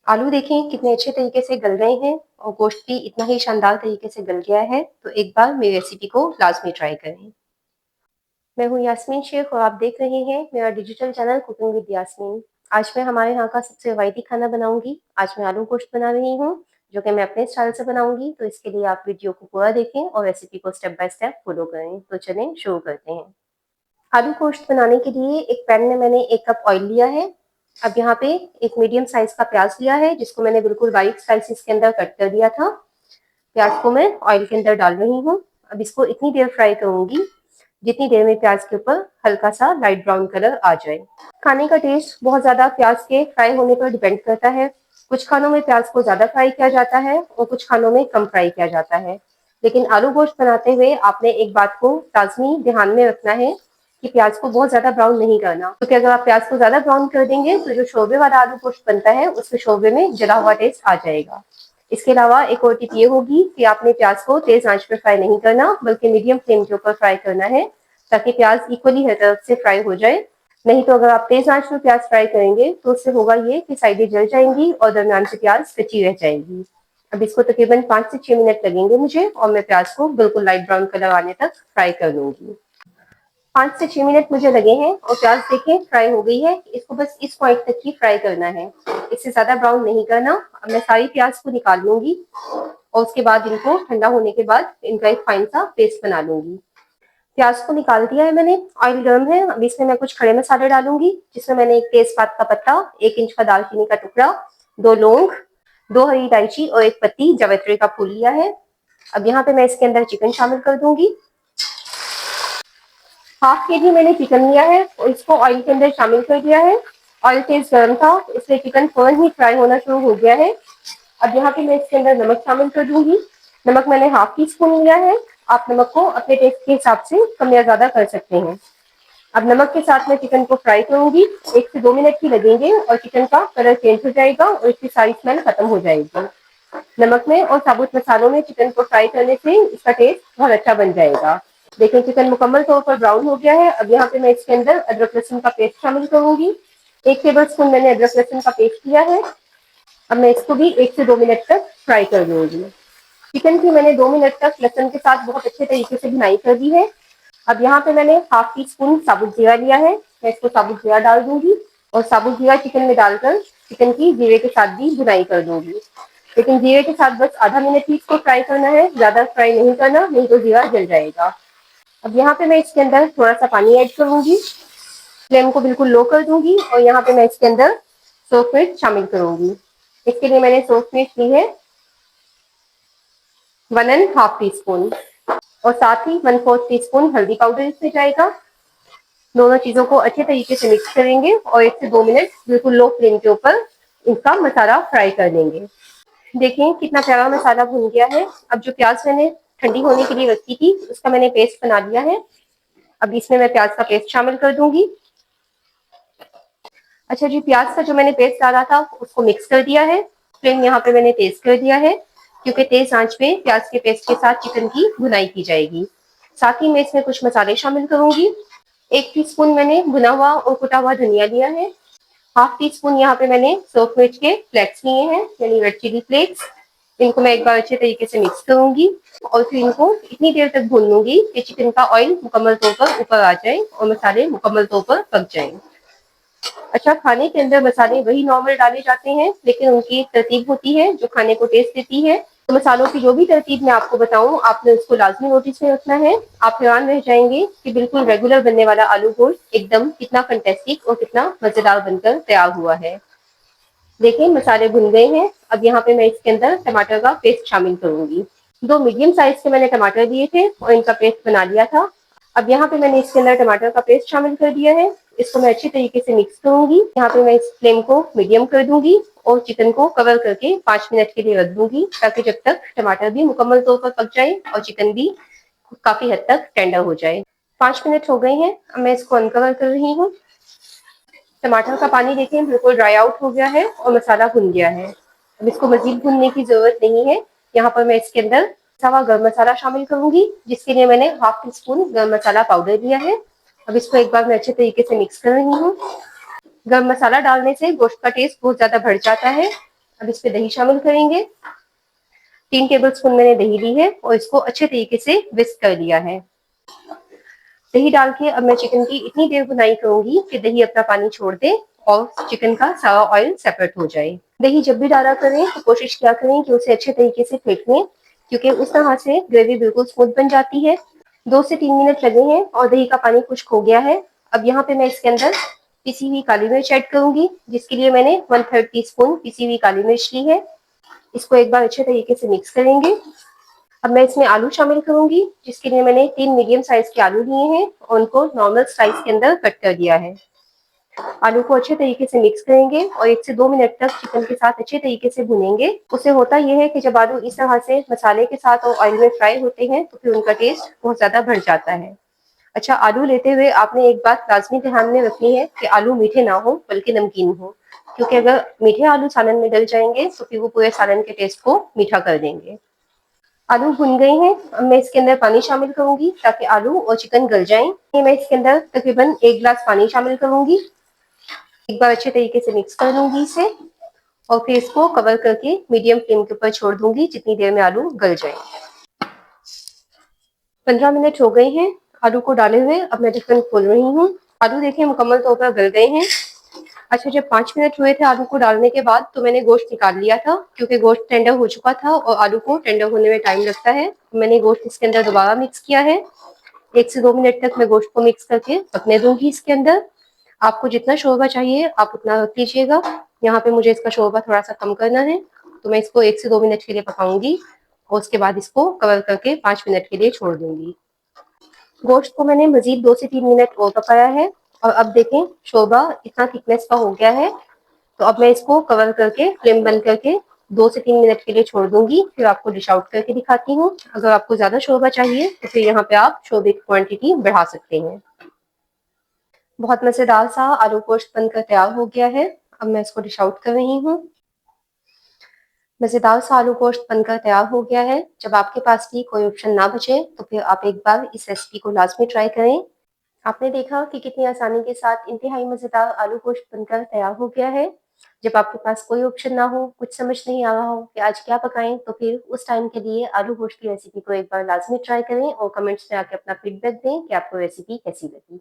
आलू देखें कितने अच्छे तरीके से गल गए हैं और गोश्त भी इतना ही शानदार तरीके से गल गया है। तो एक बार मेरी रेसिपी को लाजमी ट्राई करें। मैं हूँ यास्मीन शेख और आप देख रहे हैं मेरा digital channel cooking with Yasmin. आज मैं हमारे यहाँ का सबसे रवायती खाना बनाऊंगी। आज मैं आलू गोश्त बना रही हूँ जो कि मैं अपने स्टाइल से बनाऊंगी। तो इसके लिए आप वीडियो को पूरा देखें और रेसिपी को स्टेप बाय स्टेप फॉलो करें। तो चलें शुरू करते हैं। आलू गोश्त बनाने के लिए एक पैन में मैंने 1 कप ऑयल लिया है। अब यहाँ पे एक मीडियम साइज का प्याज लिया है जिसको मैंने बिल्कुल बारीक स्लाइसिस के अंदर कट कर दिया था। प्याज को मैं ऑयल के अंदर डाल रही हूँ। अब इसको इतनी देर फ्राई करूंगी जितनी देर में प्याज के ऊपर हल्का सा लाइट ब्राउन कलर आ जाए। खाने का टेस्ट बहुत ज्यादा प्याज के फ्राई होने पर डिपेंड करता है। कुछ खानों में प्याज को ज्यादा फ्राई किया जाता है और कुछ खानों में कम फ्राई किया जाता है। लेकिन आलू गोश्त बनाते हुए आपने एक बात को लाजमी ध्यान में रखना है कि प्याज को बहुत ज्यादा ब्राउन नहीं करना, क्योंकि अगर आप प्याज को ज्यादा ब्राउन कर देंगे तो जो शोरबे वाला आलू गोश्त बनता है उसके शोरबे में जला हुआ टेस्ट आ जाएगा। इसके अलावा एक और टिप ये होगी कि आपने प्याज को तेज आंच पर फ्राई नहीं करना बल्कि मीडियम फ्लेम के ऊपर फ्राई करना है ताकि प्याज इक्वली हर तरफ से फ्राई हो जाए। नहीं तो अगर आप तेज आंच पर प्याज फ्राई करेंगे तो उससे होगा ये कि साइडें जल जाएंगी और दरमियान से प्याज कच्ची रह जाएगी। अब इसको तकरीबन 5 से 6 मिनट लगेंगे मुझे और मैं प्याज को बिल्कुल लाइट ब्राउन कलर आने तक फ्राई कर लूंगी। 5 से 6 मिनट मुझे लगे हैं और प्याज देखें फ्राई हो गई है। इसको बस इस पॉइंट तक ही फ्राई करना है, इससे ज्यादा ब्राउन नहीं करना। अब मैं सारी प्याज को निकाल लूंगी और उसके बाद इनको ठंडा होने के बाद इनका एक फाइन सा पेस्ट बना लूंगी। प्याज को निकाल दिया है मैंने, ऑयल गर्म है। अब इसमें मैं कुछ खड़े मसाले डालूंगी जिसमें मैंने एक तेजपात का पत्ता, 1 इंच का दालचीनी का टुकड़ा, 2 लौंग, 2 हरी इलायची और एक पत्ती जावित्री का फूल लिया है। अब यहाँ पे मैं इसके अंदर चिकन शामिल कर दूंगी। 1/2 kg मैंने चिकन लिया है और इसको ऑयल के अंदर शामिल कर दिया है। ऑयल तेज गर्म था इसलिए चिकन फौरन ही फ्राई होना शुरू हो गया है। अब यहाँ पे मैं इसके अंदर नमक शामिल कर दूंगी। नमक मैंने 1/2 टीस्पून लिया है। आप नमक को अपने टेस्ट के हिसाब से कम या ज्यादा कर सकते हैं। अब नमक के साथ मैं चिकन को फ्राई करूंगी। 1 से 2 मिनट ही लगेंगे और चिकन का कलर चेंज हो जाएगा और इसकी सारी स्मेल खत्म हो जाएगी। नमक में और साबुत मसालों में चिकन को फ्राई करने से इसका टेस्ट बहुत अच्छा बन जाएगा। देखिए चिकन मुकम्मल तौर पर ब्राउन हो गया है। अब यहाँ पे मैं इसके अंदर अदरक लहसुन का पेस्ट शामिल करूंगी। 1 टेबल स्पून मैंने अदरक लहसुन का पेस्ट लिया है। अब मैं इसको भी 1 से 2 मिनट तक फ्राई कर लूंगी। चिकन की मैंने 2 मिनट तक लहसुन के साथ बहुत अच्छे तरीके से भुनाई कर दी है। अब यहाँ पे मैंने 1/2 टीस्पून साबुत जीरा लिया है। मैं इसको साबुत जीरा डाल दूंगी और साबुत जीरा चिकन में डालकर चिकन की जीरे के साथ भी भुनाई कर दूंगी। लेकिन जीरे के साथ बस आधा मिनट ही इसको फ्राई करना है, ज्यादा फ्राई नहीं करना, नहीं तो जीरा जल जाएगा। अब यहाँ पे मैं इसके अंदर थोड़ा सा पानी ऐड करूंगी। फ्लेम को बिल्कुल लो कर दूंगी और यहाँ पे मैं इसके अंदर सोक मिर्च शामिल करूंगी। इसके लिए मैंने सोक मिर्च ली है 1.5 टीस्पून और साथ ही 1/4 टीस्पून हल्दी पाउडर इसमें जाएगा। दोनों चीजों को अच्छे तरीके से मिक्स करेंगे और 1 से 2 मिनट बिल्कुल लो फ्लेम के ऊपर इसका मसाला फ्राई कर लेंगे। देखिए कितना प्यारा मसाला भुन गया है। अब जो प्याज मैंने ठंडी होने के लिए रखी थी उसका मैंने पेस्ट बना लिया है। अब इसमें मैं प्याज का पेस्ट शामिल कर दूंगी। अच्छा जी, प्याज का जो मैंने पेस्ट डाला था उसको मिक्स कर दिया है। फ्लेम यहाँ पे मैंने तेज कर दिया है क्योंकि तेज आंच पे प्याज के पेस्ट के साथ चिकन की भुनाई की जाएगी। साथ ही मैं इसमें कुछ मसाले शामिल करूंगी। 1 टीस्पून मैंने भुना हुआ और कुटा हुआ धनिया लिया है। 1/2 टीस्पून यहाँ पे मैंने सोक मिर्च के फ्लेक्स लिए हैं, यानी रेड चिली फ्लेक्स। इनको मैं एक बार अच्छे तरीके से मिक्स करूंगी और फिर इनको इतनी देर तक भून लूंगी कि चिकन का ऑयल मुकम्मल तौर पर ऊपर आ जाए और मसाले मुकम्मल तौर पर पक जाएं। अच्छा, खाने के अंदर मसाले वही नॉर्मल डाले जाते हैं लेकिन उनकी एक तरतीब होती है जो खाने को टेस्ट देती है। तो मसालों की जो भी तरतीब मैं आपको बताऊं आपने उसको लाजमी नोटिस में रखना है। आप हैरान रह जाएंगे कि बिल्कुल रेगुलर बनने वाला आलू गोश्त एकदम कितना फंटेस्टिक और कितना मजेदार बनकर तैयार हुआ है। देखिए मसाले भुन गए हैं। अब यहाँ पे मैं इसके अंदर टमाटर का पेस्ट शामिल करूंगी। 2 मीडियम साइज के मैंने टमाटर लिए थे और इनका पेस्ट बना लिया था। अब यहाँ पे मैंने इसके अंदर टमाटर का पेस्ट शामिल कर दिया है। इसको मैं अच्छी तरीके से मिक्स करूंगी। यहाँ पे मैं इस फ्लेम को मीडियम कर दूंगी और चिकन को कवर करके 5 मिनट के लिए रख दूंगी ताकि जब तक टमाटर भी मुकम्मल तौर पर पक जाए और चिकन भी काफी हद तक टेंडर हो जाए। 5 मिनट हो गए हैं। अब मैं इसको अनकवर कर रही हूँ। टमाटर का पानी देखें बिल्कुल ड्राई आउट हो गया है और मसाला भुन गया है। अब इसको मजीद भुनने की जरूरत नहीं है। यहाँ पर मैं इसके अंदर सवा गरम मसाला शामिल करूंगी जिसके लिए मैंने 1/2 टीस्पून गरम मसाला पाउडर लिया है। अब इसको एक बार मैं अच्छे तरीके से मिक्स कर रही हूँ। गरम मसाला डालने से गोश्त का टेस्ट बहुत ज्यादा बढ़ जाता है अब इस पे दही शामिल करेंगे। 3 टेबलस्पून मैंने दही ली है और इसको अच्छे तरीके से विस्क कर लिया है। दही डाल के अब मैं चिकन की इतनी देर बुनाई करूंगी कि दही अपना पानी छोड़ दे और चिकन का सारा ऑयल सेपरेट हो जाए। दही जब भी डाला करें तो कोशिश किया करें कि उसे अच्छे तरीके से फेंट लें, क्योंकि उस तरह से ग्रेवी बिल्कुल स्मूथ बन जाती है। 2 से 3 मिनट लगे हैं और दही का पानी खुश्क हो गया है। अब यहाँ पे मैं इसके अंदर पिसी हुई काली मिर्च ऐड करूंगी, जिसके लिए मैंने 1/3 टीस्पून पिसी हुई काली मिर्च ली है। इसको एक बार अच्छे तरीके से मिक्स करेंगे। अब मैं इसमें आलू शामिल करूंगी, जिसके लिए मैंने 3 मीडियम साइज के आलू लिए हैं और उनको नॉर्मल साइज के अंदर कट कर दिया है। आलू को अच्छे तरीके से मिक्स करेंगे और 1 से 2 मिनट तक चिकन के साथ अच्छे तरीके से भुनेंगे। उससे होता यह है कि जब आलू इस तरह से मसाले के साथ और ऑयल में फ्राई होते हैं तो फिर उनका टेस्ट बहुत ज्यादा बढ़ जाता है। अच्छा, आलू लेते हुए आपने एक बात लाजमी ध्यान में रखनी है कि आलू मीठे ना हो बल्कि नमकीन हो, क्योंकि अगर मीठे आलू सालन में डल जाएंगे तो फिर वो पूरे सालन के टेस्ट को मीठा कर देंगे। आलू भुन गए हैं। अब मैं इसके अंदर पानी शामिल करूंगी ताकि आलू और चिकन गल जाएं। ये मैं इसके अंदर तकरीबन 1 गिलास पानी शामिल करूंगी। एक बार अच्छे तरीके से मिक्स कर लूंगी इसे और फिर इसको कवर करके मीडियम फ्लेम के ऊपर छोड़ दूंगी जितनी देर में आलू गल जाए। 15 मिनट हो गए हैं आलू को डाले हुए। अब मैं ढक्कन खोल रही हूँ। आलू देखिए मुकम्मल तौर पर गल गए हैं। अच्छा, जब 5 मिनट हुए थे आलू को डालने के बाद तो मैंने गोश्त निकाल लिया था, क्योंकि गोश्त टेंडर हो चुका था और आलू को टेंडर होने में टाइम लगता है। मैंने गोश्त इसके अंदर दोबारा मिक्स किया है। 1 से 2 मिनट तक मैं गोश्त को मिक्स करके पकने दूंगी इसके अंदर। आपको जितना शोरबा चाहिए आप उतना रख लीजिएगा। यहाँ पे मुझे इसका शोरबा थोड़ा सा कम करना है, तो मैं इसको 1 से 2 मिनट के लिए पकाऊंगी और उसके बाद इसको कवर करके 5 मिनट के लिए छोड़ दूंगी। गोश्त को मैंने मजीद 2 से 3 मिनट और पकाया है और अब देखें शोरबा इतना थिकनेस का हो गया है। तो अब मैं इसको कवर करके फ्लेम बंद करके 2 से 3 मिनट के लिए छोड़ दूंगी। फिर आपको डिश आउट करके दिखाती हूँ। अगर आपको ज्यादा शोरबा चाहिए तो फिर यहाँ पे आप शोरबे की क्वांटिटी बढ़ा सकते हैं। बहुत मजेदार सा आलू गोश्त बनकर तैयार हो गया है। अब मैं इसको डिश आउट कर रही हूँ। मजेदार सा आलू गोश्त बनकर तैयार हो गया है। जब आपके पास भी कोई ऑप्शन ना बचे तो फिर आप एक बार इस रेसिपी को लाजमी ट्राई करें। आपने देखा कि कितनी आसानी के साथ इंतहाई मजेदार आलू गोश्त बनकर तैयार हो गया है। जब आपके पास कोई ऑप्शन ना हो, कुछ समझ नहीं आ रहा हो कि आज क्या पकाएं, तो फिर उस टाइम के लिए आलू गोश्त की रेसिपी को एक बार लाजमी ट्राई करें और कमेंट्स में आके अपना फीडबैक दें कि आपको रेसिपी कैसी लगी।